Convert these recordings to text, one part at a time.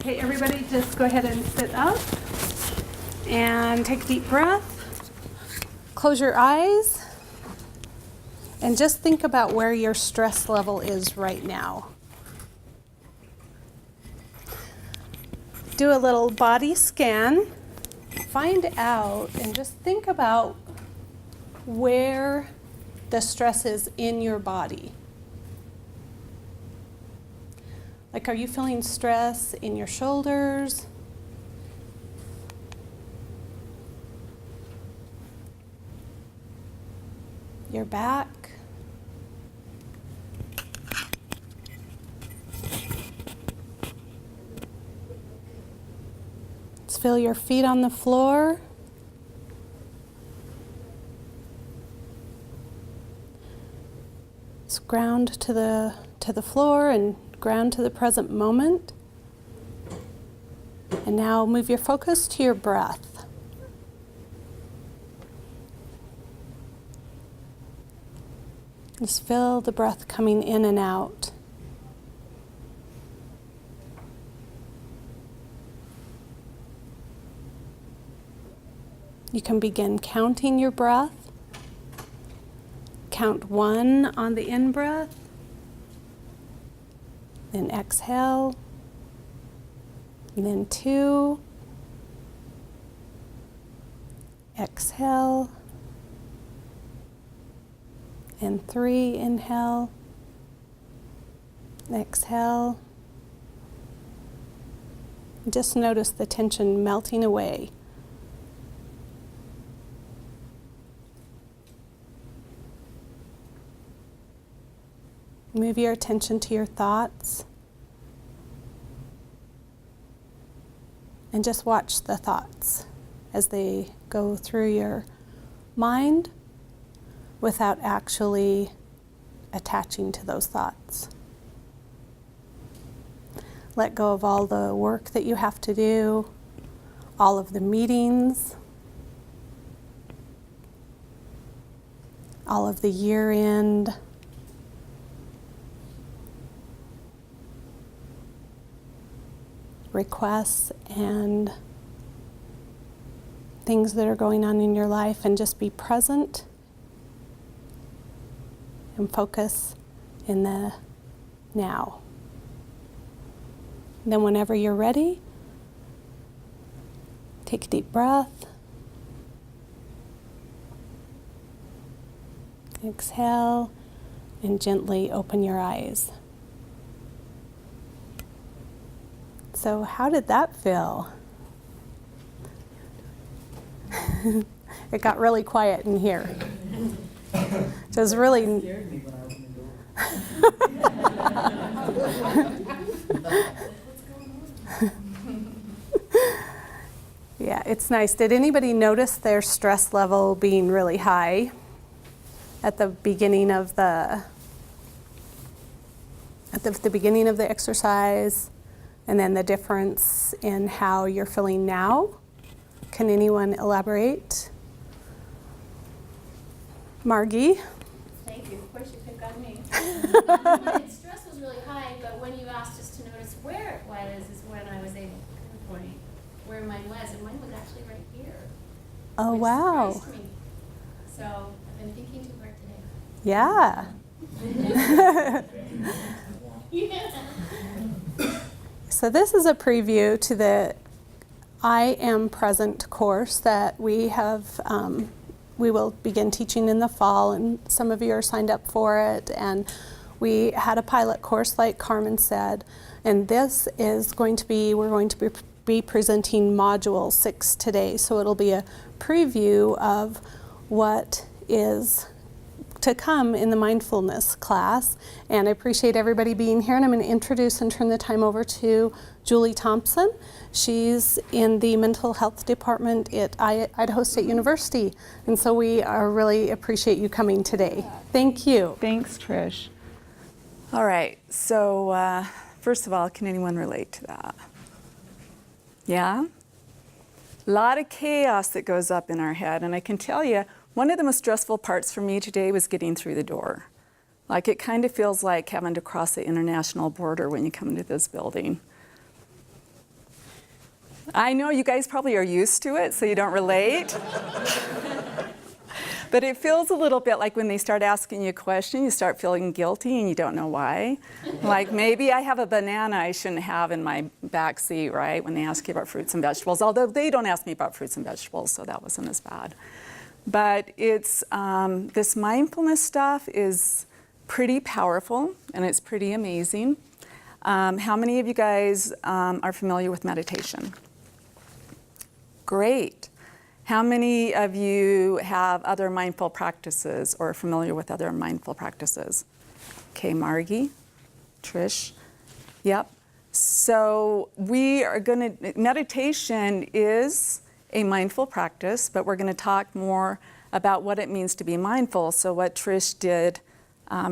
Okay, everybody just go ahead and sit up and take a deep breath. Close your eyes and just think about where your stress level is right now. Do a little body scan. Find out and just think about where the stress is in your body. Like, are you feeling stress in your shoulders? Your back? Let's feel your feet on the floor. Let's ground to the floor and ground to the present moment. And now move your focus to your breath. Just feel the breath coming in and out. You can begin counting your breath. Count 1 on the in-breath. Then exhale. And then 2. Exhale. And 3, inhale. Exhale. Just notice the tension melting away. Move your attention to your thoughts. And just watch the thoughts as they go through your mind without actually attaching to those thoughts. Let go of all the work that you have to do, all of the meetings, all of the year-end requests and things that are going on in your life, and just be present and focus in the now. And then whenever you're ready, take a deep breath. Exhale and gently open your eyes. So how did that feel? It got really quiet in here. It was really... scared me when I opened the door. Yeah, it's nice. Did anybody notice their stress level being really high at the beginning of the beginning of the exercise? And then the difference in how you're feeling now? Can anyone elaborate? Margie? Thank you. Of course you pick on me. My stress was really high, but when you asked us to notice where it was is when I was able to pinpoint where mine was, and mine was actually right here. Oh, which wow. surprised me. So I've been thinking too hard today. Yeah. Yeah. So this is a preview to the I Am Present course that we have, we will begin teaching in the fall, and some of you are signed up for it. And we had a pilot course, like Carmen said, and this is going to be, we're going to be presenting module 6 today. So it'll be a preview of what is to come in the mindfulness class. And I appreciate everybody being here, and I'm going to introduce and turn the time over to Julie Thompson. She's in the mental health department at Idaho State University, and so we really appreciate you coming today. Thank you. Thanks, Trish. All right, so first of all, can anyone relate to that? Yeah? A lot of chaos that goes up in our head, and I can tell you, one of the most stressful parts for me today was getting through the door. Like, it kind of feels like having to cross the international border when you come into this building. I know you guys probably are used to it, so you don't relate. But it feels a little bit like when they start asking you a question, you start feeling guilty and you don't know why. Like maybe I have a banana I shouldn't have in my back seat, right? When they ask you about fruits and vegetables, although they don't ask me about fruits and vegetables, so that wasn't as bad. But it's this mindfulness stuff is pretty powerful and it's pretty amazing. How many of you guys are familiar with meditation? Great. How many of you have other mindful practices or are familiar with other mindful practices? Okay, Margie, Trish, yep. So meditation is a mindful practice, but we're going to talk more about what it means to be mindful. So what Trish did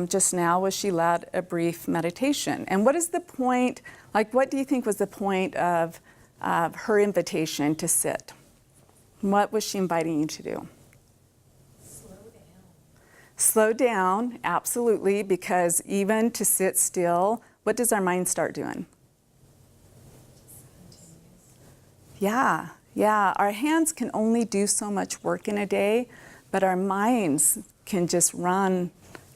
just now was she led a brief meditation. And what is the point, like what do you think was the point of her invitation to sit? What was she inviting you to do? Slow down. Slow down, absolutely, because even to sit still, what does our mind start doing? Yeah, our hands can only do so much work in a day, but our minds can just run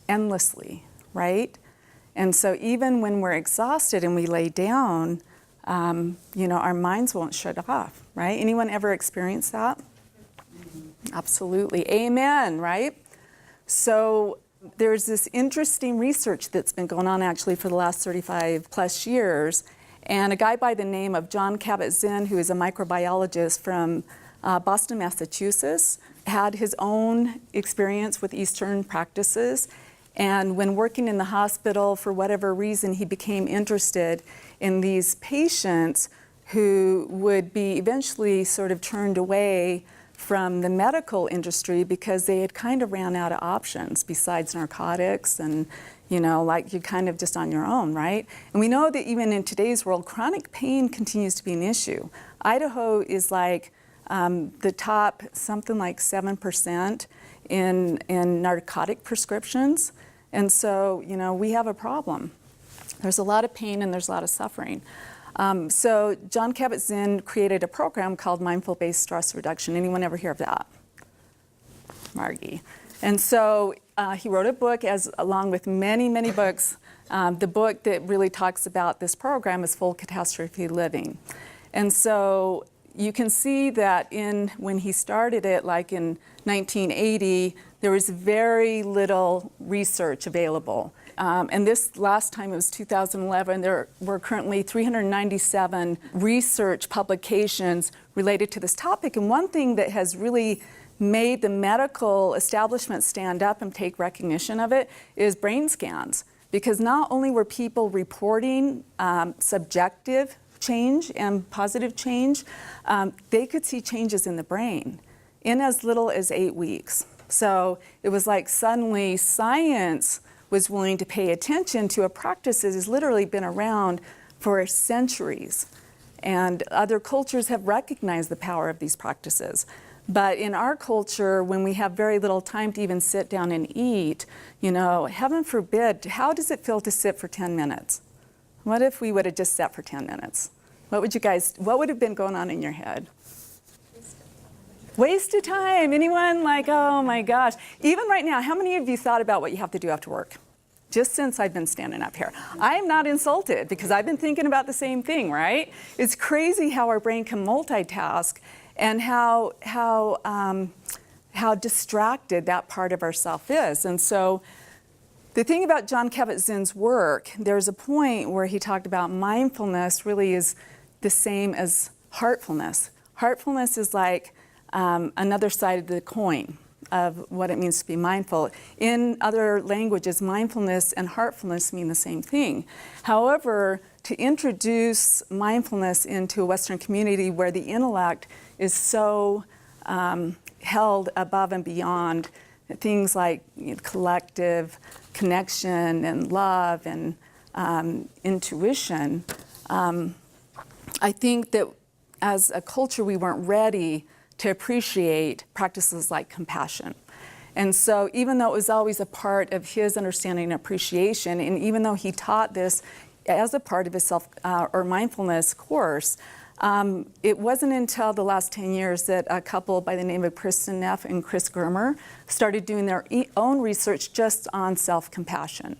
endlessly, right? And so even when we're exhausted and we lay down, our minds won't shut off, right? Anyone ever experienced that? Absolutely. Amen, right? So there's this interesting research that's been going on actually for the last 35 plus years. And a guy by the name of John Kabat-Zinn, who is a microbiologist from Boston, Massachusetts, had his own experience with Eastern practices. And when working in the hospital, for whatever reason, he became interested in these patients who would be eventually sort of turned away from the medical industry because they had kind of ran out of options besides narcotics and, like you're kind of just on your own, right? And we know that even in today's world, chronic pain continues to be an issue. Idaho is like the top, something like 7% in narcotic prescriptions. And so, we have a problem. There's a lot of pain and there's a lot of suffering. So John Kabat-Zinn created a program called Mindful-Based Stress Reduction. Anyone ever hear of that? Margie. And so he wrote a book along with many, many books. The book that really talks about this program is Full Catastrophe Living. And so you can see that when he started it, like in 1980, there was very little research available. And this last time, it was 2011, there were currently 397 research publications related to this topic. And one thing that has really made the medical establishment stand up and take recognition of it is brain scans. Because not only were people reporting subjective change and positive change, they could see changes in the brain in as little as 8 weeks. So it was like suddenly science was willing to pay attention to a practice that has literally been around for centuries. And other cultures have recognized the power of these practices. But in our culture, when we have very little time to even sit down and eat, heaven forbid, how does it feel to sit for 10 minutes? What if we would have just sat for 10 minutes? What would have been going on in your head? Waste of time. Anyone? Like, oh my gosh. Even right now, how many of you thought about what you have to do after work? Just since I've been standing up here. I am not insulted because I've been thinking about the same thing, right? It's crazy how our brain can multitask and how distracted that part of ourself is. And so the thing about John Kabat-Zinn's work, there's a point where he talked about mindfulness really is the same as heartfulness. Heartfulness is like another side of the coin of what it means to be mindful. In other languages, mindfulness and heartfulness mean the same thing. However, to introduce mindfulness into a Western community where the intellect is so held above and beyond things like collective connection and love and intuition, I think that as a culture we weren't ready to appreciate practices like compassion. And so even though it was always a part of his understanding and appreciation, and even though he taught this as a part of his or mindfulness course, It wasn't until the last 10 years that a couple by the name of Kristen Neff and Chris Germer started doing their own research just on self-compassion.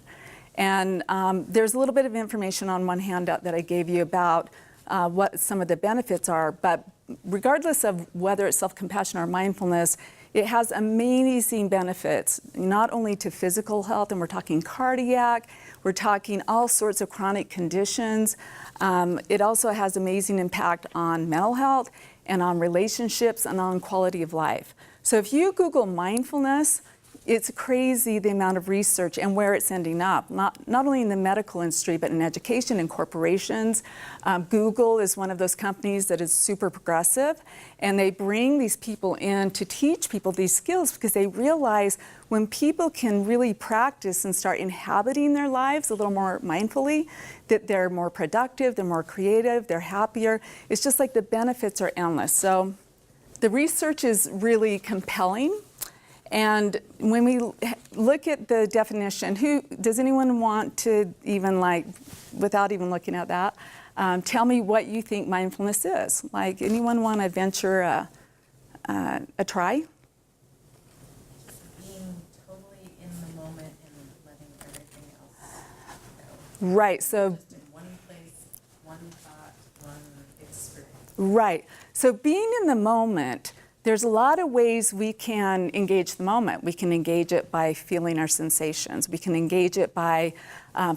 And there's a little bit of information on one handout that I gave you about what some of the benefits are, but regardless of whether it's self-compassion or mindfulness, it has amazing benefits, not only to physical health, and we're talking cardiac, we're talking all sorts of chronic conditions. It also has amazing impact on mental health and on relationships and on quality of life. So if you Google mindfulness, it's crazy the amount of research and where it's ending up, not only in the medical industry, but in education and corporations. Google is one of those companies that is super progressive, and they bring these people in to teach people these skills because they realize when people can really practice and start inhabiting their lives a little more mindfully, that they're more productive, they're more creative, they're happier. It's just like the benefits are endless. So the research is really compelling. And when we look at the definition, does anyone want to even, like, without even looking at that, tell me what you think mindfulness is? Like, anyone want to venture a try? Being totally in the moment and letting everything else go. Right. So Just in one place, one thought, one experience. right. So being in the moment, there's a lot of ways we can engage the moment. We can engage it by feeling our sensations. We can engage it by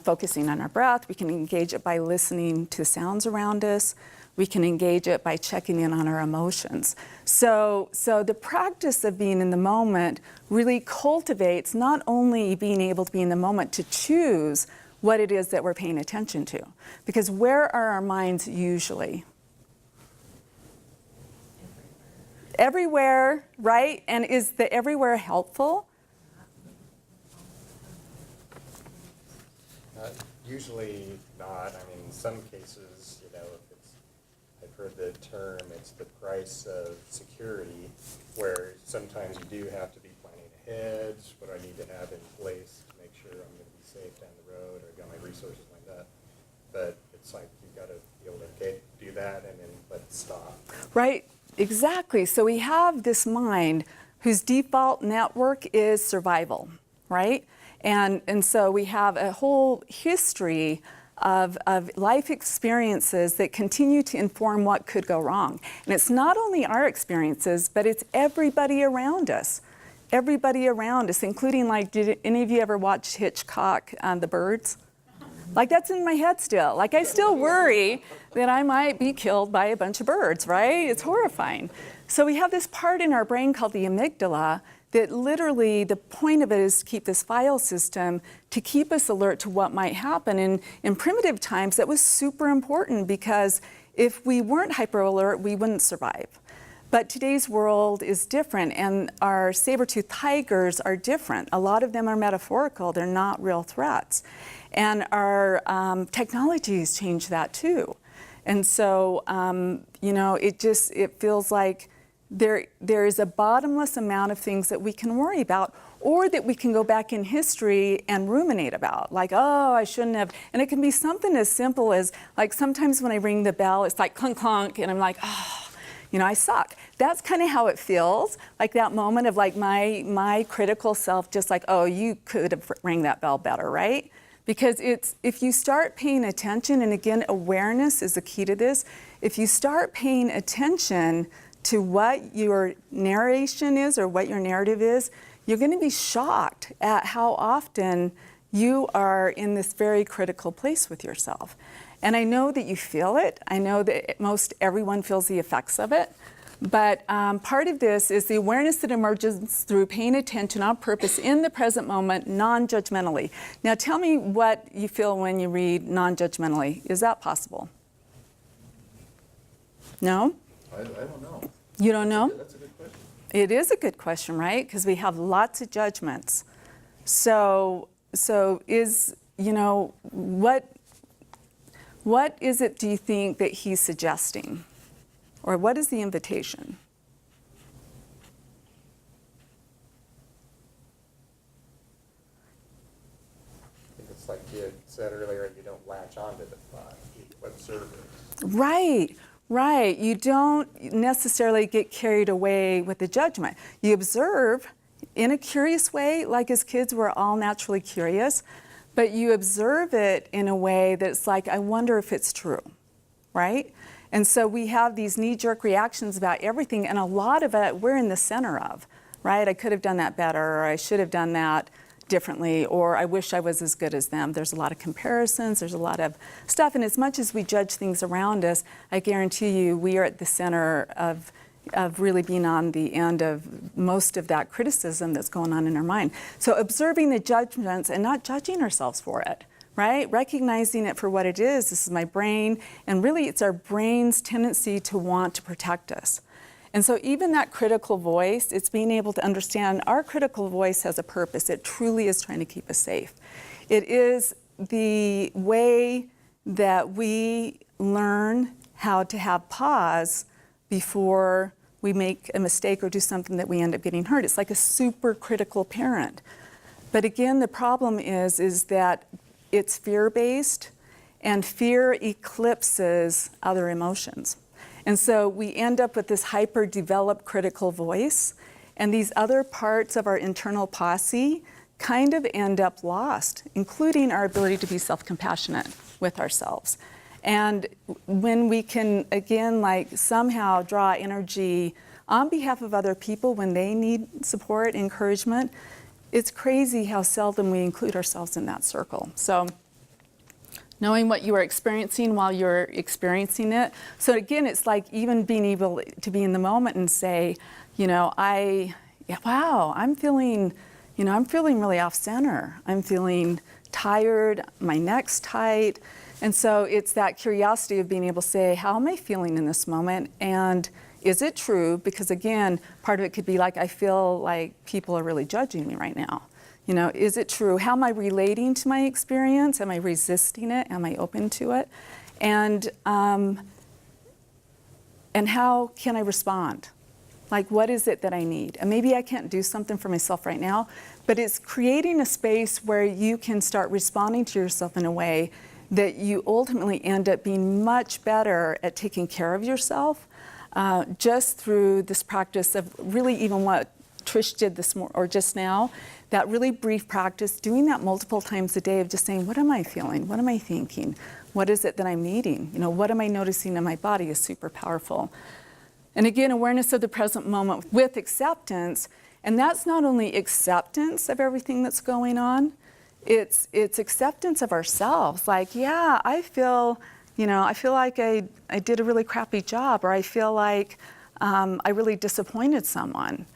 focusing on our breath. We can engage it by listening to sounds around us. We can engage it by checking in on our emotions. So the practice of being in the moment really cultivates not only being able to be in the moment to choose what it is that we're paying attention to. Because where are our minds usually? Everywhere, right? And is the everywhere helpful? Usually not. I mean, in some cases, if it's, I've heard the term, it's the price of security, where sometimes you do have to be planning ahead. What do I need to have in place to make sure I'm going to be safe down the road, or I've got my resources like that. But it's like you've got to be able to do that and then let it stop. Right. Exactly. So we have this mind whose default network is survival, right? And so we have a whole history of life experiences that continue to inform what could go wrong. And it's not only our experiences, but it's everybody around us. Everybody around us, including, like, did any of you ever watch Hitchcock, The Birds? Like, that's in my head still. Like, I still worry that I might be killed by a bunch of birds, right? It's horrifying. So we have this part in our brain called the amygdala that literally the point of it is to keep this file system to keep us alert to what might happen. And in primitive times, that was super important because if we weren't hyper alert, we wouldn't survive. But today's world is different, and our saber-toothed tigers are different. A lot of them are metaphorical. They're not real threats. And our technology has changed that too. And so, it feels like there is a bottomless amount of things that we can worry about, or that we can go back in history and ruminate about. Like, oh, I shouldn't have. And it can be something as simple as, like, sometimes when I ring the bell, it's like clunk, clunk, and I'm like, oh, I suck. That's kind of how it feels, like that moment of, like, my critical self just like, oh, you could have rang that bell better, right? Because if you start paying attention, and again, awareness is the key to this, if you start paying attention to what your narration is or what your narrative is, you're going to be shocked at how often you are in this very critical place with yourself. And I know that you feel it. I know that most everyone feels the effects of it. But part of this is the awareness that emerges through paying attention on purpose in the present moment, non-judgmentally. Now tell me what you feel when you read non-judgmentally. Is that possible? No? I don't know. You don't know? That's a good question. It is a good question, right? Because we have lots of judgments. So is, what is it, do you think, that he's suggesting? Or what is the invitation? I think it's like you said earlier, you don't latch onto the thought, you observe it. Right, Right. You don't necessarily get carried away with the judgment. You observe in a curious way, like as kids, we're all naturally curious, but you observe it in a way that's like, I wonder if it's true, right? And so we have these knee-jerk reactions about everything, and a lot of it we're in the center of, right? I could have done that better, or I should have done that differently, or I wish I was as good as them. There's a lot of comparisons, there's a lot of stuff, and as much as we judge things around us, I guarantee you we are at the center of really being on the end of most of that criticism that's going on in our mind. So observing the judgments and not judging ourselves for it, right? Recognizing it for what it is. This is my brain, and really it's our brain's tendency to want to protect us. And so even that critical voice, it's being able to understand our critical voice has a purpose. It truly is trying to keep us safe. It is the way that we learn how to have pause before we make a mistake or do something that we end up getting hurt. It's like a super critical parent. But again, the problem is that it's fear-based, and fear eclipses other emotions. And so we end up with this hyper-developed critical voice, and these other parts of our internal posse kind of end up lost, including our ability to be self-compassionate with ourselves. And when we can, again, like somehow draw energy on behalf of other people when they need support, encouragement, it's crazy how seldom we include ourselves in that circle. So knowing what you are experiencing while you're experiencing it. So again, it's like even being able to be in the moment and say, you know, wow, I'm feeling really off center. I'm feeling tired, my neck's tight. And so it's that curiosity of being able to say, how am I feeling in this moment? And is it true? Because again, part of it could be like, I feel like people are really judging me right now. You know, is it true? How am I relating to my experience? Am I resisting it? Am I open to it? And how can I respond? Like, what is it that I need? And maybe I can't do something for myself right now, but it's creating a space where you can start responding to yourself in a way that you ultimately end up being much better at taking care of yourself just through this practice of really even what Trish did just now, that really brief practice, doing that multiple times a day of just saying, what am I feeling? What am I thinking? What is it that I'm needing? You know, what am I noticing in my body is super powerful. And again, awareness of the present moment with acceptance, and that's not only acceptance of everything that's going on, it's acceptance of ourselves. Like, yeah, I feel like I did a really crappy job, or I feel like I really disappointed someone.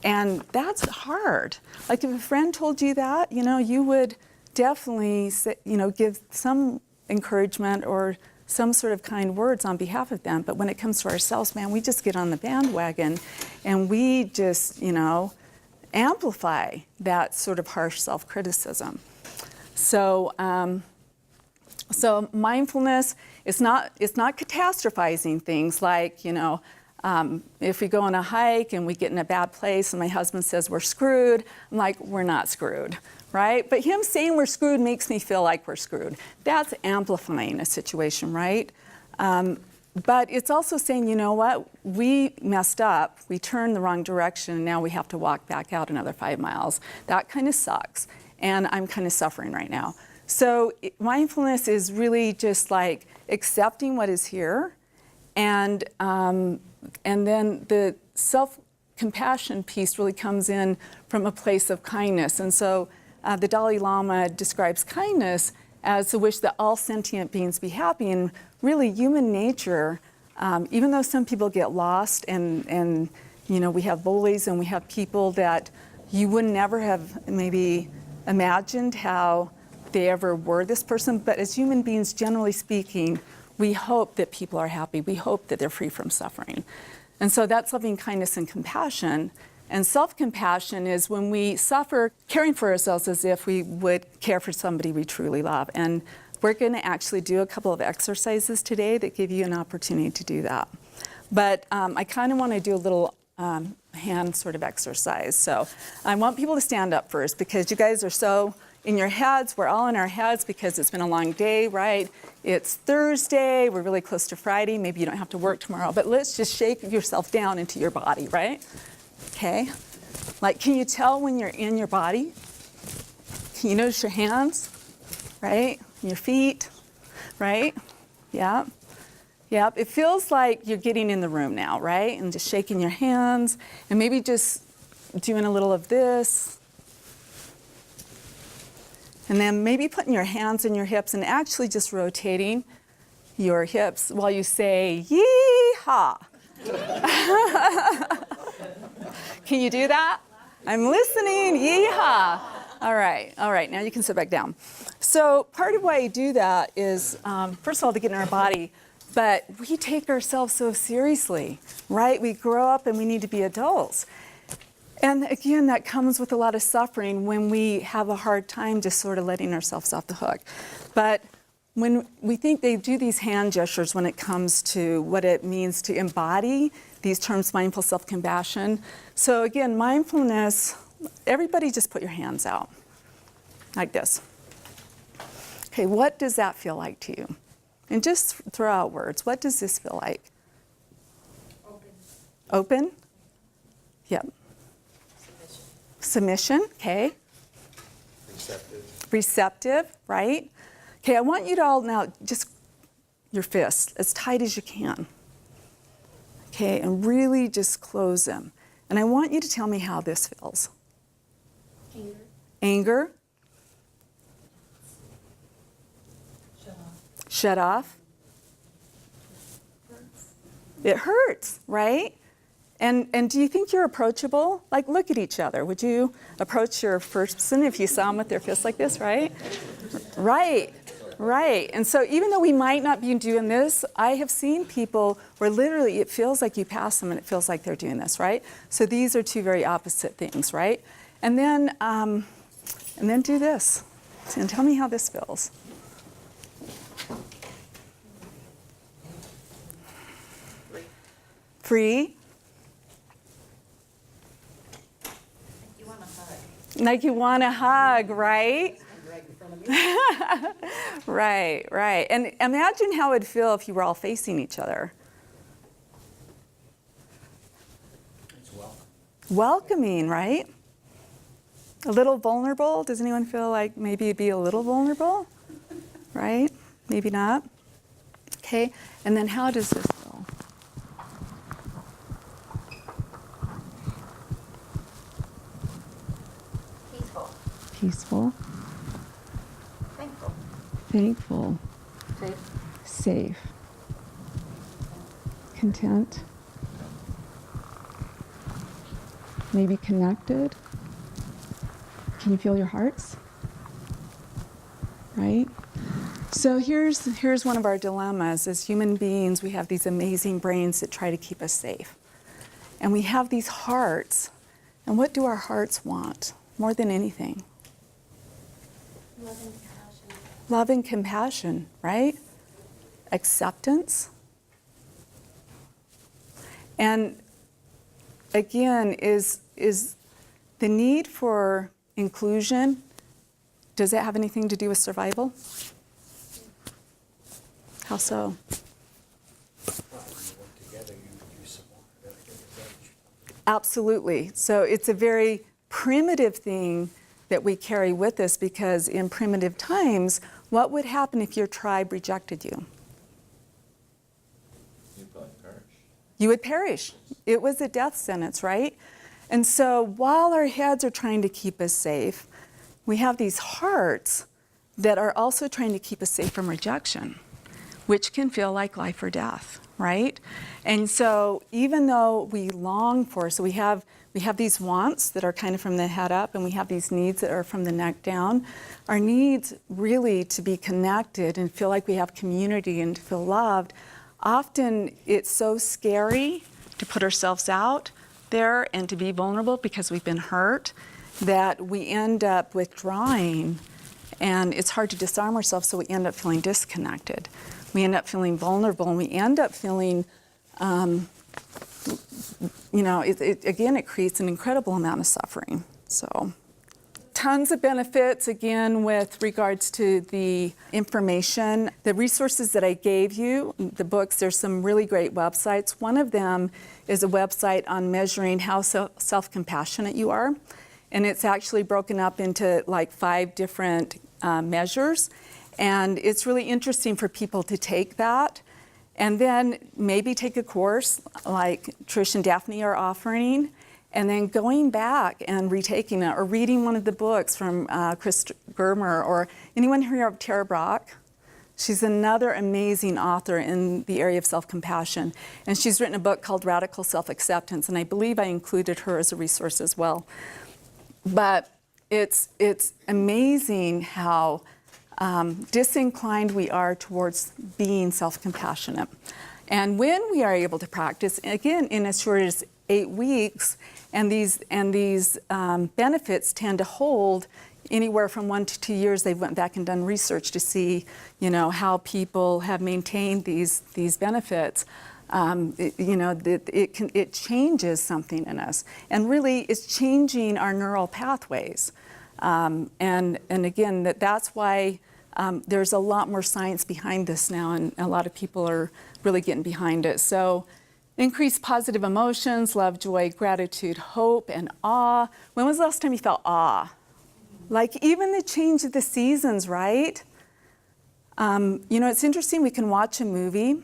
And that's hard. Like if a friend told you that, you know, you would definitely say, you know, give some encouragement or some sort of kind words on behalf of them. But when it comes to ourselves, man, we just get on the bandwagon and we just, you know, amplify that sort of harsh self-criticism. So mindfulness is not catastrophizing things like, you know, if we go on a hike and we get in a bad place and my husband says we're screwed, I'm like, we're not screwed, right? But him saying we're screwed makes me feel like we're screwed. That's amplifying a situation, right? But it's also saying, you know what, we messed up, we turned the wrong direction, and now we have to walk back out another 5 miles. That kind of sucks, and I'm kind of suffering right now. So mindfulness is really just like accepting what is here, and then the self-compassion piece really comes in from a place of kindness. And so the Dalai Lama describes kindness as the wish that all sentient beings be happy. And really human nature, even though some people get lost and you know, we have bullies and we have people that you would never have maybe imagined how they ever were this person. But as human beings, generally speaking, we hope that people are happy. We hope that they're free from suffering. And so that's loving kindness and compassion. And self-compassion is when we suffer, caring for ourselves as if we would care for somebody we truly love. And we're going to actually do a couple of exercises today that give you an opportunity to do that. But I kind of want to do a little hand sort of exercise. So I want people to stand up first because you guys are so in your heads, we're all in our heads because it's been a long day, right? It's Thursday, we're really close to Friday, maybe you don't have to work tomorrow, but let's just shake yourself down into your body, right? Okay? Like, can you tell when you're in your body? Can you notice your hands, right? Your feet, right? Yeah. Yep, it feels like you're getting in the room now, right? And just shaking your hands, and maybe just doing a little of this. And then maybe putting your hands in your hips and actually just rotating your hips while you say, yee-haw. Can you do that? I'm listening, yee-haw. All right, now you can sit back down. So part of why you do that is, first of all, to get in our body, but we take ourselves so seriously, right? We grow up and we need to be adults. And again, that comes with a lot of suffering when we have a hard time just sort of letting ourselves off the hook. But when we think they do these hand gestures when it comes to what it means to embody these terms, mindful self-compassion. So again, mindfulness, everybody just put your hands out like this. Okay, what does that feel like to you? And just throw out words. What does this feel like? Open. Open? Yep. Submission, okay. Receptive, right? Okay, I want you to all now just your fists as tight as you can. Okay, and really just close them. And I want you to tell me how this feels. Anger. Anger? Shut off. Shut off? It hurts, right? And do you think you're approachable? Like, look at each other. Would you approach your first person if you saw them with their fists like this, right? Right. And so even though we might not be doing this, I have seen people where literally it feels like you pass them and it feels like they're doing this, right? So these are two very opposite things, right? And then do this. And tell me how this feels. Free. Like you want a hug, right? Right. And imagine how it'd feel if you were all facing each other. It's welcome. Welcoming, right? A little vulnerable. Does anyone feel like maybe it'd be a little vulnerable? Right? Maybe not. Okay. And then how does this feel? Peaceful. Thankful. Safe. Content. Maybe connected. Can you feel your hearts? Right? So here's one of our dilemmas. As human beings, we have these amazing brains that try to keep us safe. And we have these hearts. And what do our hearts want more than anything? Love and compassion. Love and compassion, right? Acceptance. And again, is the need for inclusion, does that have anything to do with survival? How so? Absolutely. So it's a very primitive thing that we carry with us, because in primitive times, what would happen if your tribe rejected you? You'd probably perish. You would perish. It was a death sentence, right? And so while our heads are trying to keep us safe, we have these hearts that are also trying to keep us safe from rejection, which can feel like life or death, right? And so even though we long for, so we have these wants that are kind of from the head up, and we have these needs that are from the neck down. Our needs really to be connected and feel like we have community and to feel loved. Often it's so scary to put ourselves out there and to be vulnerable because we've been hurt that we end up withdrawing, and it's hard to disarm ourselves, so we end up feeling disconnected. We end up feeling vulnerable, and we end up feeling again, it creates an incredible amount of suffering. So tons of benefits, again, with regards to the information. The resources that I gave you, the books, there's some really great websites. One of them is a website on measuring how self-compassionate you are. And it's actually broken up into like 5 different measures. And it's really interesting for people to take that and then maybe take a course like Trish and Daphne are offering, and then going back and retaking it or reading one of the books from Chris Germer, or anyone hear of Tara Brach? She's another amazing author in the area of self-compassion. And she's written a book called Radical Self-Acceptance, and I believe I included her as a resource as well. But it's amazing how disinclined we are towards being self-compassionate. And when we are able to practice, again, in as short as 8 weeks, and these benefits tend to hold anywhere from 1 to 2 years. They went back and done research to see, how people have maintained these benefits. It changes something in us, and really it's changing our neural pathways. And again, that's why there's a lot more science behind this now, and a lot of people are really getting behind it. So, increase positive emotions, love, joy, gratitude, hope, and awe. When was the last time you felt awe? Like even the change of the seasons, right? It's interesting, we can watch a movie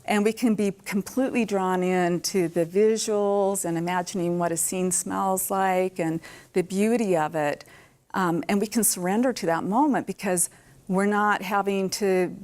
and we can be completely drawn into the visuals and imagining what a scene smells like and the beauty of it. And we can surrender to that moment because we're not having to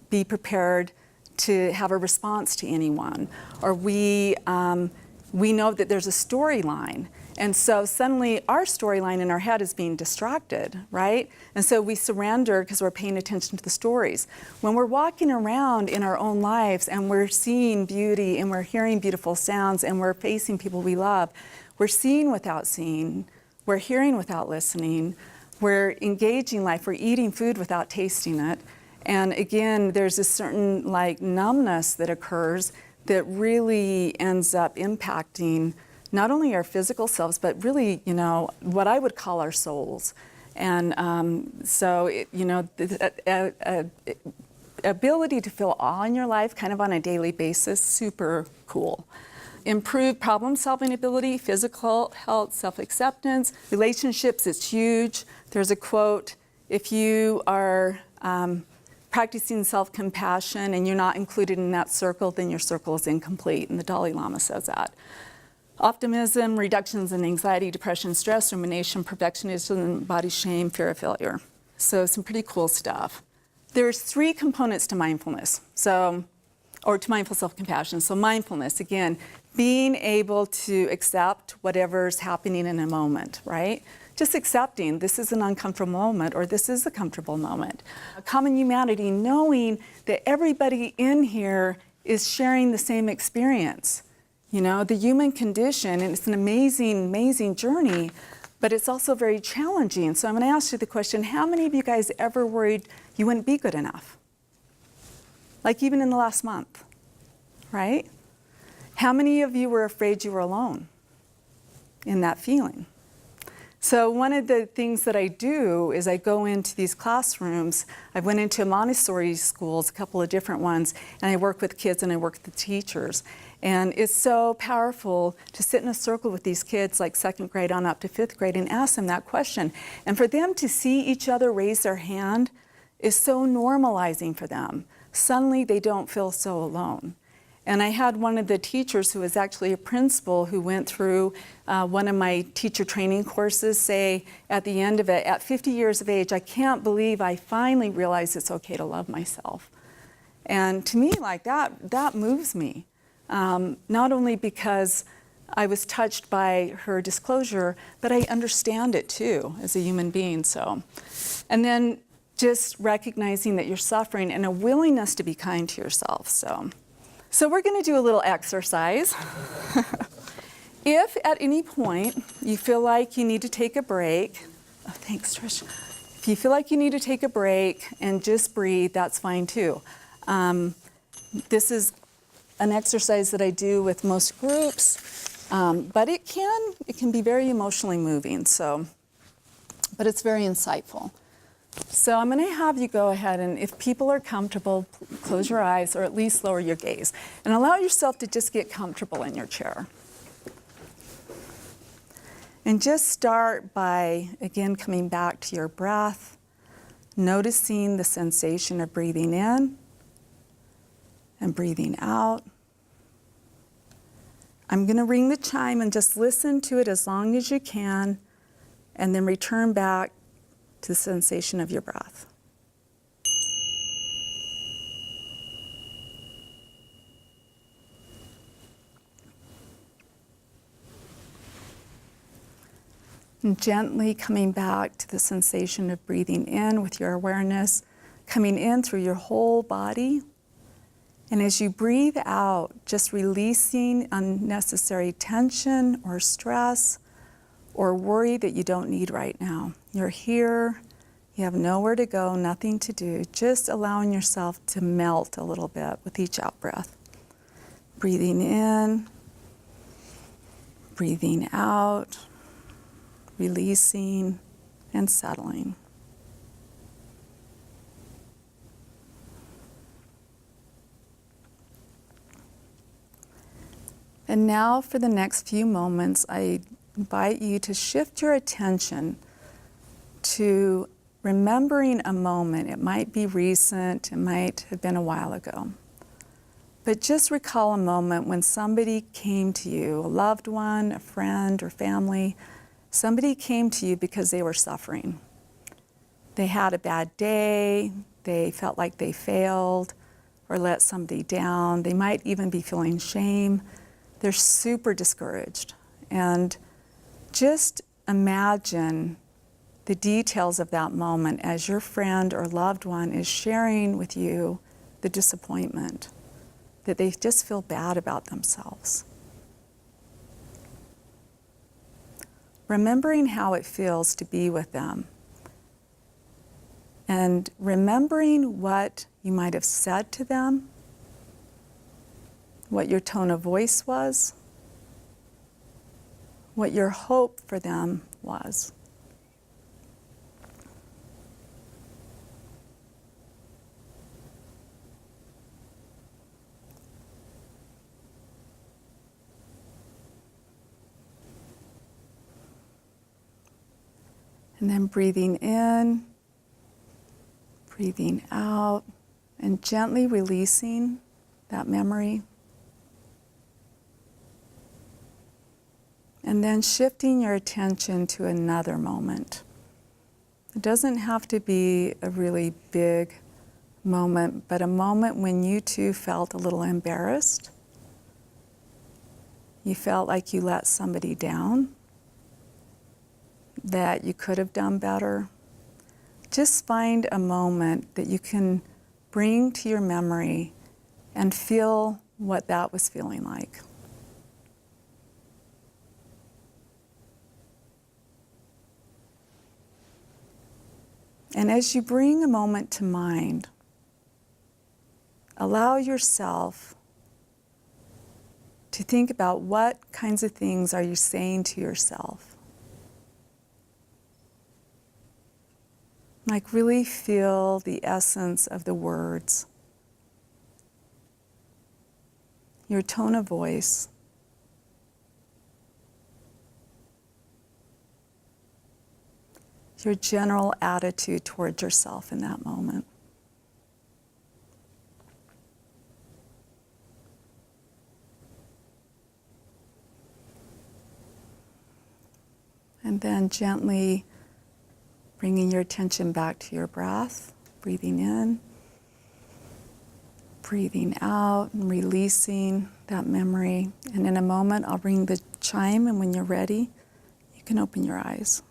be prepared to have a response to anyone, or we know that there's a storyline, and so suddenly our storyline in our head is being distracted, right? And so we surrender because we're paying attention to the stories. When we're walking around in our own lives and we're seeing beauty and we're hearing beautiful sounds and we're facing people we love, we're seeing without seeing, we're hearing without listening, we're engaging life, we're eating food without tasting it. And again, there's a certain numbness that occurs that really ends up impacting not only our physical selves, but really, what I would call our souls. And the ability to feel awe in your life kind of on a daily basis, super cool. Improved problem-solving ability, physical health, self-acceptance, relationships, it's huge. There's a quote, if you are practicing self-compassion and you're not included in that circle, then your circle is incomplete, and the Dalai Lama says that. Optimism, reductions in anxiety, depression, stress, rumination, perfectionism, body shame, fear of failure. So some pretty cool stuff. There's 3 components to mindfulness, or to mindful self-compassion. So mindfulness, again, being able to accept whatever's happening in a moment, right? Just accepting this is an uncomfortable moment or this is a comfortable moment. A common humanity, knowing that everybody in here is sharing the same experience. The human condition, and it's an amazing, amazing journey, but it's also very challenging. So I'm going to ask you the question, how many of you guys ever worried you wouldn't be good enough? Like even in the last month, right? How many of you were afraid you were alone in that feeling? So one of the things that I do is I go into these classrooms. I went into Montessori schools, a couple of different ones, and I work with kids and I work with the teachers. And it's so powerful to sit in a circle with these kids, like 2nd grade on up to 5th grade, and ask them that question. And for them to see each other raise their hand is so normalizing for them. Suddenly they don't feel so alone. And I had one of the teachers who was actually a principal who went through one of my teacher training courses say at the end of it, at 50 years of age, I can't believe I finally realized it's okay to love myself. And to me, that moves me. Not only because I was touched by her disclosure, but I understand it too as a human being. So, and then just recognizing that you're suffering and a willingness to be kind to yourself. So we're going to do a little exercise. If at any point you feel like you need to take a break, thanks, Trish. If you feel like you need to take a break and just breathe, that's fine too. This is an exercise that I do with most groups, but it can be very emotionally moving. So but it's very insightful. So I'm going to have you go ahead and, if people are comfortable, close your eyes or at least lower your gaze and allow yourself to just get comfortable in your chair. And just start by, again, coming back to your breath, noticing the sensation of breathing in and breathing out. I'm going to ring the chime and just listen to it as long as you can, and then return back to the sensation of your breath. And gently coming back to the sensation of breathing in with your awareness, coming in through your whole body. And as you breathe out, just releasing unnecessary tension or stress or worry that you don't need right now. You're here, you have nowhere to go, nothing to do, just allowing yourself to melt a little bit with each out breath. Breathing in, breathing out, releasing and settling. And now for the next few moments, I invite you to shift your attention to remembering a moment. It might be recent, it might have been a while ago. But just recall a moment when somebody came to you, a loved one, a friend or family. Somebody came to you because they were suffering. They had a bad day, they felt like they failed or let somebody down. They might even be feeling shame. They're super discouraged. And just imagine the details of that moment as your friend or loved one is sharing with you the disappointment, that they just feel bad about themselves. Remembering how it feels to be with them, and remembering what you might have said to them, what your tone of voice was, what your hope for them was. And then breathing in, breathing out, and gently releasing that memory. And then shifting your attention to another moment. It doesn't have to be a really big moment, but a moment when you too felt a little embarrassed. You felt like you let somebody down, that you could have done better. Just find a moment that you can bring to your memory and feel what that was feeling like. And as you bring a moment to mind, allow yourself to think about what kinds of things are you saying to yourself. Like really feel the essence of the words, your tone of voice, your general attitude towards yourself in that moment. And then gently bringing your attention back to your breath, breathing in, breathing out, and releasing that memory. And in a moment, I'll ring the chime, and when you're ready, you can open your eyes.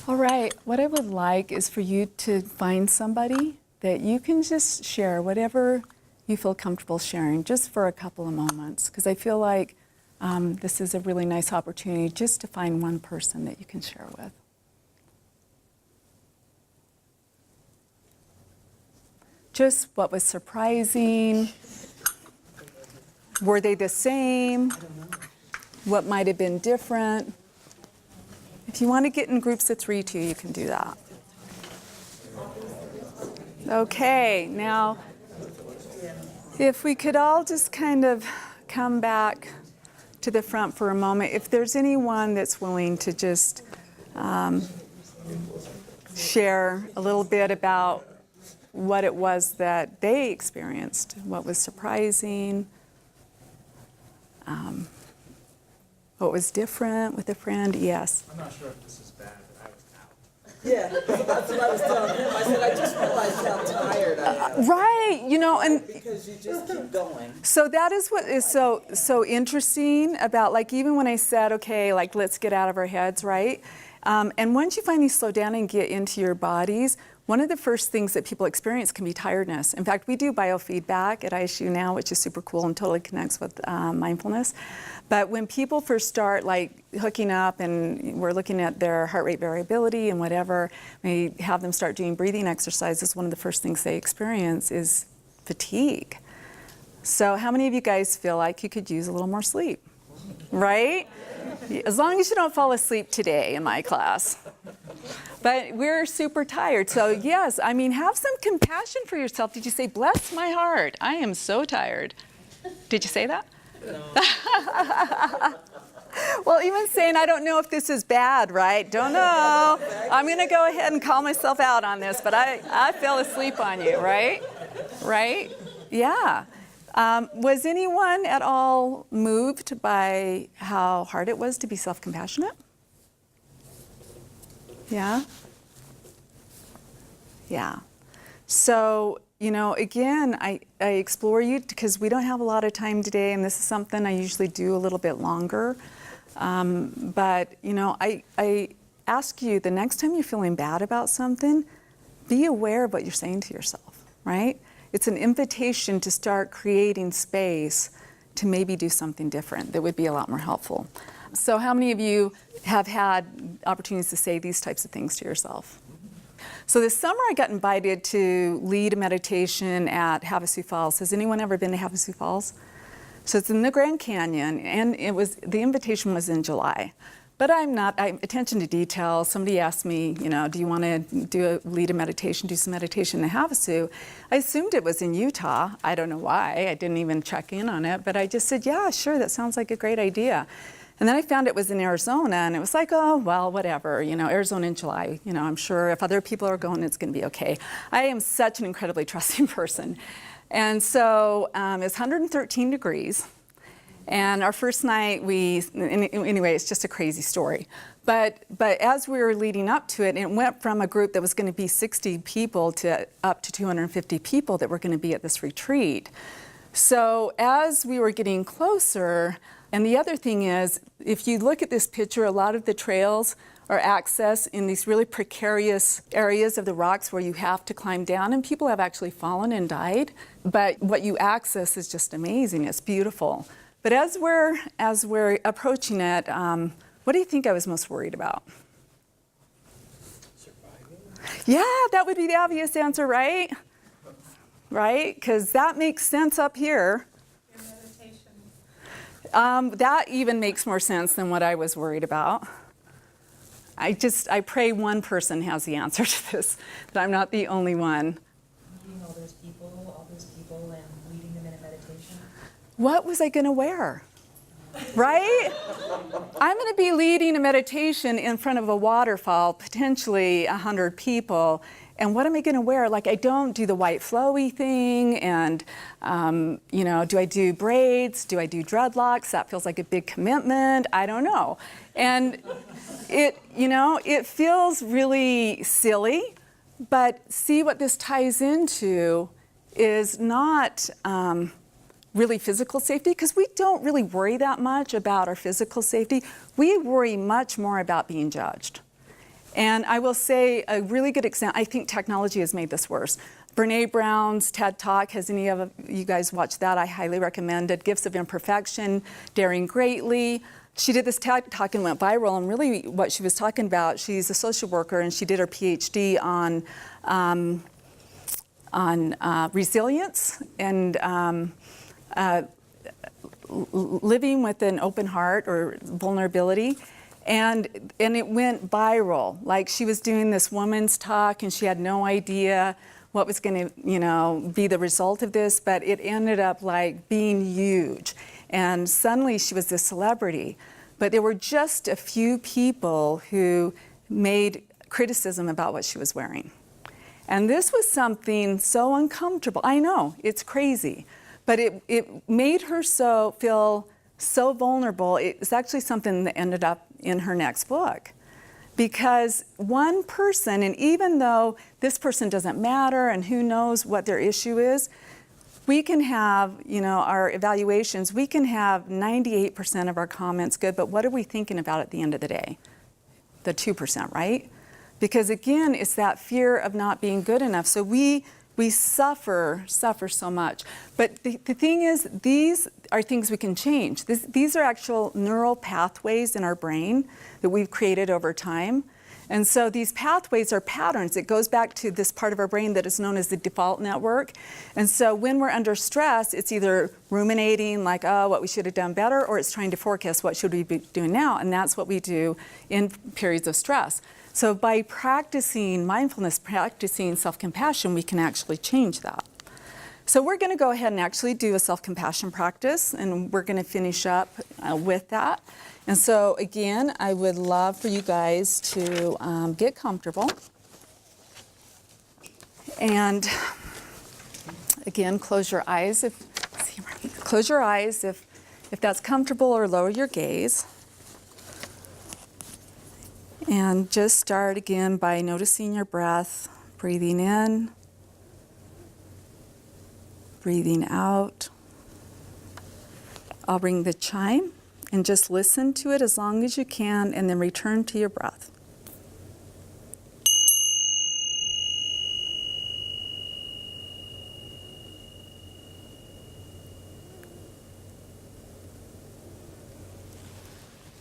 All right, what I would like is for you to find somebody that you can just share whatever you feel comfortable sharing, just for a couple of moments, because I feel like this is a really nice opportunity just to find one person that you can share with. Just what was surprising? Were they the same? What might have been different? If you want to get in groups of 3 too, you can do that. Okay, now if we could all just kind of come back to the front for a moment. If there's anyone that's willing to just share a little bit about what it was that they experienced, what was surprising, what was different with a friend. Yes. I'm not sure if this is bad, but I was out. Yeah, that's what I was telling him. I said, I just realized how tired I am. Right, and Because you just keep going. so that is what is so interesting about, like, even when I said, okay, like, let's get out of our heads, right? And once you finally slow down and get into your bodies, one of the first things that people experience can be tiredness. In fact, we do biofeedback at ISU now, which is super cool and totally connects with mindfulness. But when people first start like hooking up and we're looking at their heart rate variability and whatever, we have them start doing breathing exercises, one of the first things they experience is fatigue. So how many of you guys feel like you could use a little more sleep, right? As long as you don't fall asleep today in my class. But we're super tired. So yes, I mean, have some compassion for yourself. Did you say, bless my heart, I am so tired? Did you say that? No. Well, even saying, I don't know if this is bad, right? Don't know. I'm going to go ahead and call myself out on this, but I fell asleep on you, right? Right? Yeah. Was anyone at all moved by how hard it was to be self-compassionate? Yeah? Yeah. So, again, I explore you because we don't have a lot of time today, and this is something I usually do a little bit longer. But, I ask you, the next time you're feeling bad about something, be aware of what you're saying to yourself, right? It's an invitation to start creating space to maybe do something different that would be a lot more helpful. So how many of you have had opportunities to say these types of things to yourself? So this summer I got invited to lead a meditation at Havasu Falls. Has anyone ever been to Havasu Falls? So it's in the Grand Canyon, and the invitation was in July. But I'm attention to detail. Somebody asked me, do you want to lead a meditation, do some meditation in Havasu? I assumed it was in Utah. I don't know why. I didn't even check in on it, but I just said, yeah, sure, that sounds like a great idea. And then I found it was in Arizona, and it was like, oh, well, whatever, Arizona in July, I'm sure if other people are going, it's going to be okay. I am such an incredibly trusting person. And so it's 113 degrees. And our first night, anyway, it's just a crazy story. But as we were leading up to it, it went from a group that was going to be 60 people to up to 250 people that were going to be at this retreat. So as we were getting closer, and the other thing is, if you look at this picture, a lot of the trails are accessed in these really precarious areas of the rocks where you have to climb down, and people have actually fallen and died. But what you access is just amazing. It's beautiful. But as we're approaching it, what do you think I was most worried about? Surviving? Yeah, that would be the obvious answer, right? Right? Because that makes sense up here. Your meditation. That even makes more sense than what I was worried about. I pray one person has the answer to this, that I'm not the only one. Meeting all those people and leading them in a meditation. What was I going to wear? Right? I'm going to be leading a meditation in front of a waterfall, potentially 100 people. And what am I going to wear? Like, I don't do the white flowy thing. And, do I do braids? Do I do dreadlocks? That feels like a big commitment. I don't know. And it feels really silly. But see, what this ties into is not really physical safety, because we don't really worry that much about our physical safety. We worry much more about being judged. And I will say a really good example, I think technology has made this worse. Brene Brown's TED Talk, has any of you guys watched that? I highly recommend it. Gifts of Imperfection, Daring Greatly. She did this TED Talk and went viral, and really what she was talking about, she's a social worker and she did her PhD on resilience and living with an open heart or vulnerability. And it went viral. Like, she was doing this woman's talk and she had no idea what was going to, be the result of this, but it ended up like being huge. And suddenly she was this celebrity. But there were just a few people who made criticism about what she was wearing. And this was something so uncomfortable. I know, it's crazy. But it made her feel so vulnerable. It's actually something that ended up in her next book. Because one person, and even though this person doesn't matter and who knows what their issue is, we can have, our evaluations, we can have 98% of our comments good, but what are we thinking about at the end of the day? The 2%, right? Because again, it's that fear of not being good enough. So we suffer so much. But the thing is, these are things we can change. These are actual neural pathways in our brain that we've created over time. And so these pathways are patterns. It goes back to this part of our brain that is known as the default network. And so when we're under stress, it's either ruminating, like, oh, what we should have done better, or it's trying to forecast what should we be doing now. And that's what we do in periods of stress. So by practicing mindfulness, practicing self-compassion, we can actually change that. So we're going to go ahead and actually do a self-compassion practice, and we're going to finish up with that. And so again, I would love for you guys to get comfortable. And again, close your eyes if that's comfortable, or lower your gaze. And just start again by noticing your breath, breathing in, breathing out. I'll ring the chime and just listen to it as long as you can, and then return to your breath.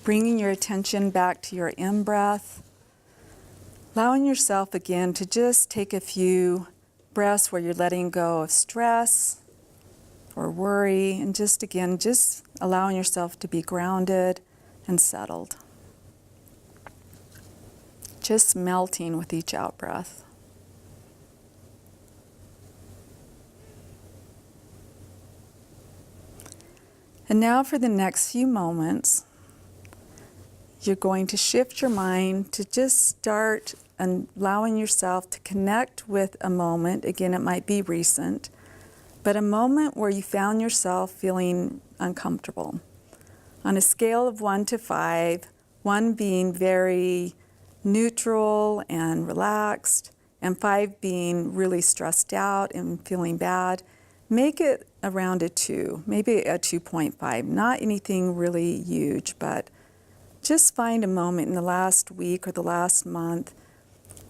Bringing your attention back to your in-breath, allowing yourself again to just take a few breaths where you're letting go of stress or worry, and just allowing yourself to be grounded and settled. Just melting with each out-breath. And now for the next few moments, you're going to shift your mind to just start allowing yourself to connect with a moment. Again, it might be recent, but a moment where you found yourself feeling uncomfortable. On a scale of 1 to 5, 1 being very neutral and relaxed, and 5 being really stressed out and feeling bad, make it around a 2, maybe a 2.5. Not anything really huge, but just find a moment in the last week or the last month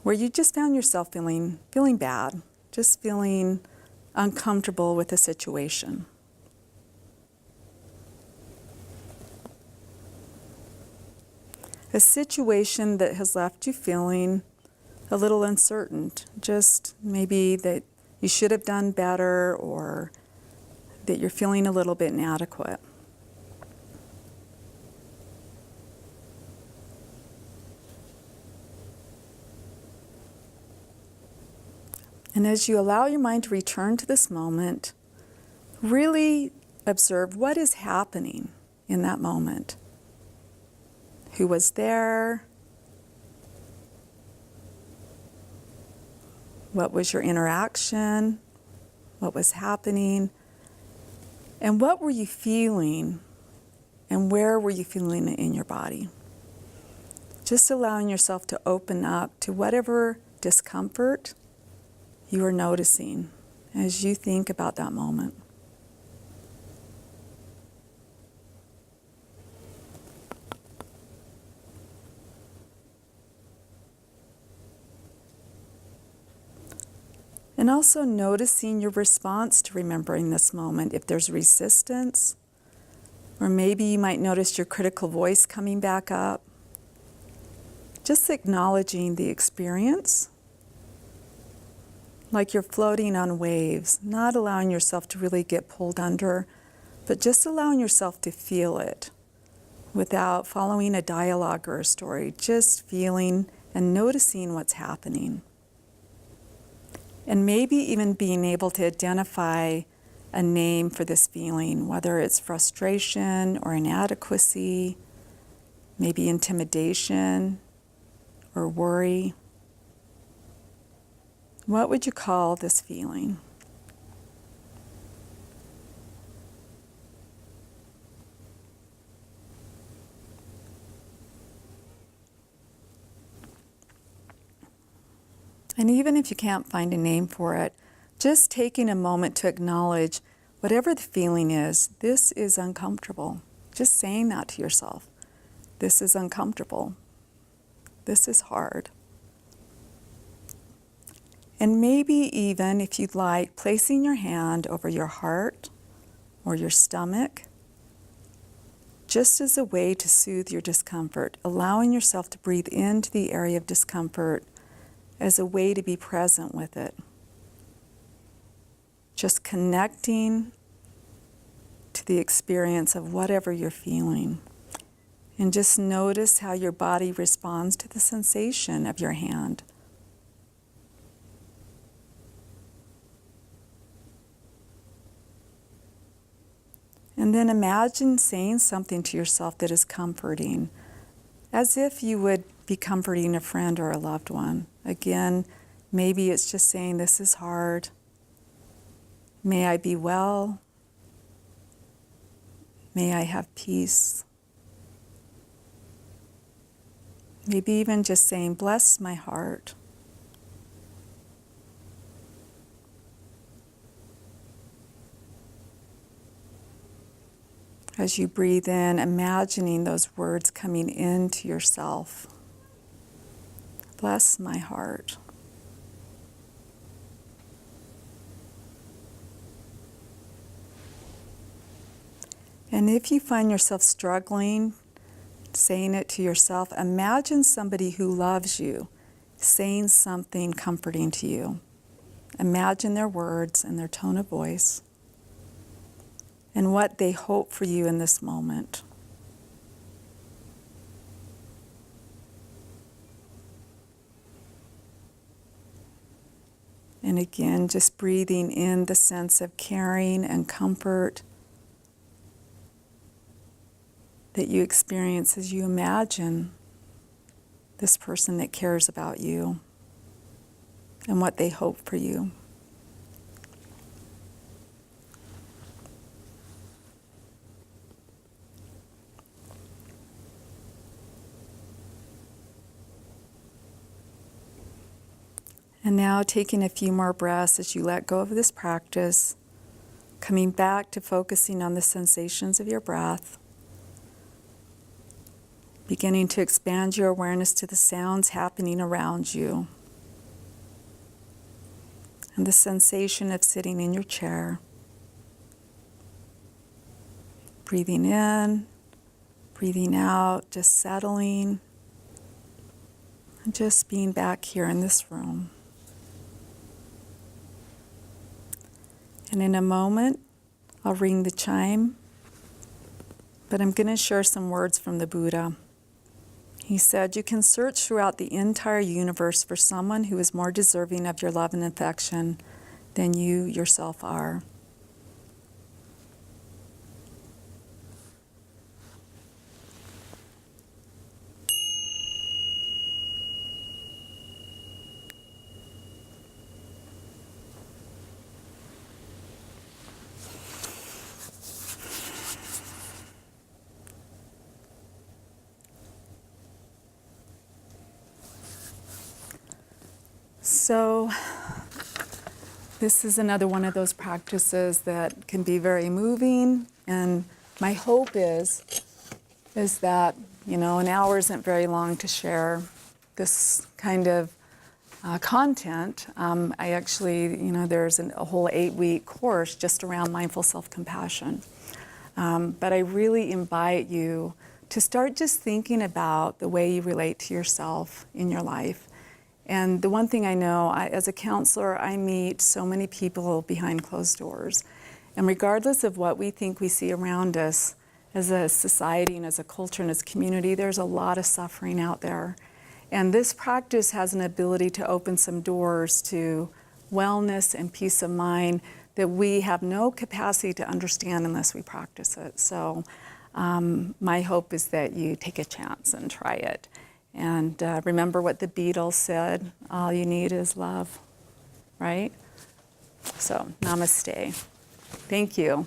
where you just found yourself feeling bad, just feeling uncomfortable with the situation. A situation that has left you feeling a little uncertain, just maybe that you should have done better, or that you're feeling a little bit inadequate. And as you allow your mind to return to this moment, really observe what is happening in that moment. Who was there? What was your interaction? What was happening? And what were you feeling? And where were you feeling it in your body? Just allowing yourself to open up to whatever discomfort you are noticing as you think about that moment. And also noticing your response to remembering this moment. If there's resistance, or maybe you might notice your critical voice coming back up. Just acknowledging the experience like you're floating on waves, not allowing yourself to really get pulled under, but just allowing yourself to feel it without following a dialogue or a story, just feeling and noticing what's happening. And maybe even being able to identify a name for this feeling, whether it's frustration or inadequacy, maybe intimidation or worry. What would you call this feeling? And even if you can't find a name for it, just taking a moment to acknowledge whatever the feeling is, this is uncomfortable. Just saying that to yourself. This is uncomfortable. This is hard. And maybe even, if you'd like, placing your hand over your heart or your stomach, just as a way to soothe your discomfort, allowing yourself to breathe into the area of discomfort as a way to be present with it. Just connecting to the experience of whatever you're feeling. And just notice how your body responds to the sensation of your hand. And then imagine saying something to yourself that is comforting, as if you would be comforting a friend or a loved one. Again, maybe it's just saying, this is hard. May I be well. May I have peace. Maybe even just saying, bless my heart. As you breathe in, imagining those words coming into yourself. Bless my heart. And if you find yourself struggling saying it to yourself, imagine somebody who loves you saying something comforting to you. Imagine their words and their tone of voice and what they hope for you in this moment. And again, just breathing in the sense of caring and comfort that you experience as you imagine this person that cares about you and what they hope for you. And now taking a few more breaths as you let go of this practice, coming back to focusing on the sensations of your breath, beginning to expand your awareness to the sounds happening around you, and the sensation of sitting in your chair. Breathing in, breathing out, just settling, and just being back here in this room. And in a moment, I'll ring the chime, but I'm going to share some words from the Buddha. He said, you can search throughout the entire universe for someone who is more deserving of your love and affection than you yourself are. So this is another one of those practices that can be very moving, and my hope is that, an hour isn't very long to share this kind of content. I actually, there's a whole 8-week course just around mindful self-compassion. But I really invite you to start just thinking about the way you relate to yourself in your life, And the one thing I know, as a counselor, I meet so many people behind closed doors. And regardless of what we think we see around us, as a society and as a culture and as a community, there's a lot of suffering out there. And this practice has an ability to open some doors to wellness and peace of mind that we have no capacity to understand unless we practice it. So my hope is that you take a chance and try it. And remember what the Beatles said, all you need is love, right? So namaste. Thank you.